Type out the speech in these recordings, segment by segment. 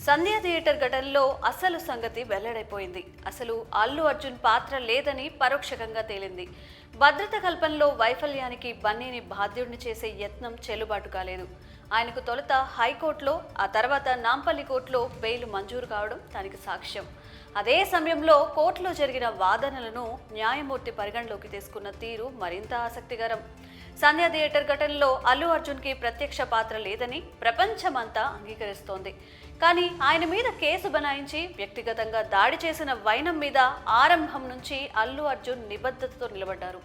సంధ్య theatre ఘటనలో అసలు సంగతి వెల్లడైపోయింది. అసలు అల్లు అర్జున్ పాత్ర లేదని పరోక్షంగా తేలింది. భద్రత కల్పనలో వైఫల్యానికి బన్నీని బాధ్యుడిని చేసే యత్నం చెల్లుబాటు కాలేదు. ఆయనకు తొలుత హైకోర్టులో, ఆ తర్వాత నాంపల్లి కోర్టులో బెయిల్ మంజూరు కావడం దానికి సాక్ష్యం. అదే సమయంలో కోర్టులో జరిగిన వాదనలను న్యాయమూర్తి పరిగణలోకి తీసుకున్న తీరు మరింత ఆసక్తికరం. సంధ్య థియేటర్ ఘటనలో అల్లు అర్జున్కి ప్రత్యక్ష పాత్ర లేదని ప్రపంచమంతా అంగీకరిస్తోంది. కానీ ఆయన మీద కేసు బనాయించి వ్యక్తిగతంగా దాడి చేసిన వైనం మీద ఆరంభం నుంచి అల్లు అర్జున్ నిబద్ధతతో నిలబడ్డారు.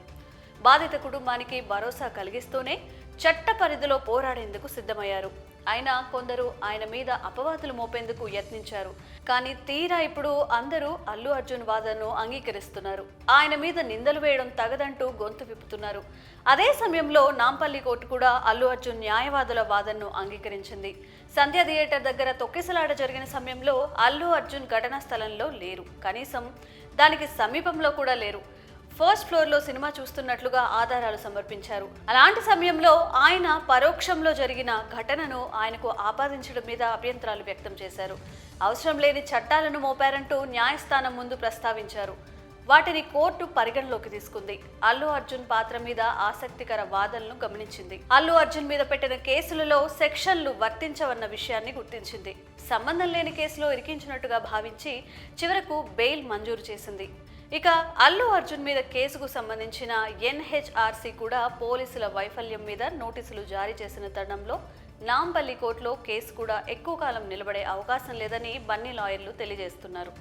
బాధిత కుటుంబానికి భరోసా కలిగిస్తూనే చట్ట పరిధిలో పోరాడేందుకు సిద్ధమయ్యారు. అయినా కొందరు ఆయన మీద అపవాదులు మోపేందుకు యత్నించారు. కానీ తీరా ఇప్పుడు అందరూ అల్లు అర్జున్ వాదనను అంగీకరిస్తున్నారు. ఆయన మీద నిందలు వేయడం తగదంటూ గొంతు విప్పుతున్నారు. అదే సమయంలో నాంపల్లి కోర్టు కూడా అల్లు అర్జున్ న్యాయవాదుల వాదనను అంగీకరించింది. సంధ్య థియేటర్ దగ్గర తొక్కిసలాట జరిగిన సమయంలో అల్లు అర్జున్ ఘటనా స్థలంలో లేరు. కనీసం దానికి సమీపంలో కూడా లేరు. ఫస్ట్ ఫ్లోర్లో సినిమా చూస్తున్నట్లుగా ఆధారాలు సమర్పించారు. అలాంటి సమయంలో ఆయన పరోక్షంలో జరిగిన ఘటనను ఆయనకు ఆపాదించడం మీద అభ్యంతరాలు వ్యక్తం చేశారు. అవసరం లేని చట్టాలను మోపారంటూ న్యాయస్థానం ముందు ప్రస్తావించారు. వాటిని కోర్టు పరిగణలోకి తీసుకుంది. అల్లు అర్జున్ పాత్ర మీద ఆసక్తికర వాదనలను గమనించింది. అల్లు అర్జున్ మీద పెట్టిన కేసులలో సెక్షన్లు వర్తించవన్న విషయాన్ని గుర్తించింది. సంబంధం లేని కేసులో ఇరికించినట్టుగా భావించి చివరకు బెయిల్ మంజూరు చేసింది. ఇక అల్లు అర్జున్ మీద కేసుకు సంబంధించిన ఎన్హెచ్ఆర్సీ కూడా పోలీసుల వైఫల్యం మీద నోటీసులు జారీ చేసిన తరుణంలో నాంపల్లి కోర్టులో కేసు కూడా ఎక్కువ కాలం నిలబడే అవకాశం లేదని బన్నీ లాయర్లు తెలియజేస్తున్నారు.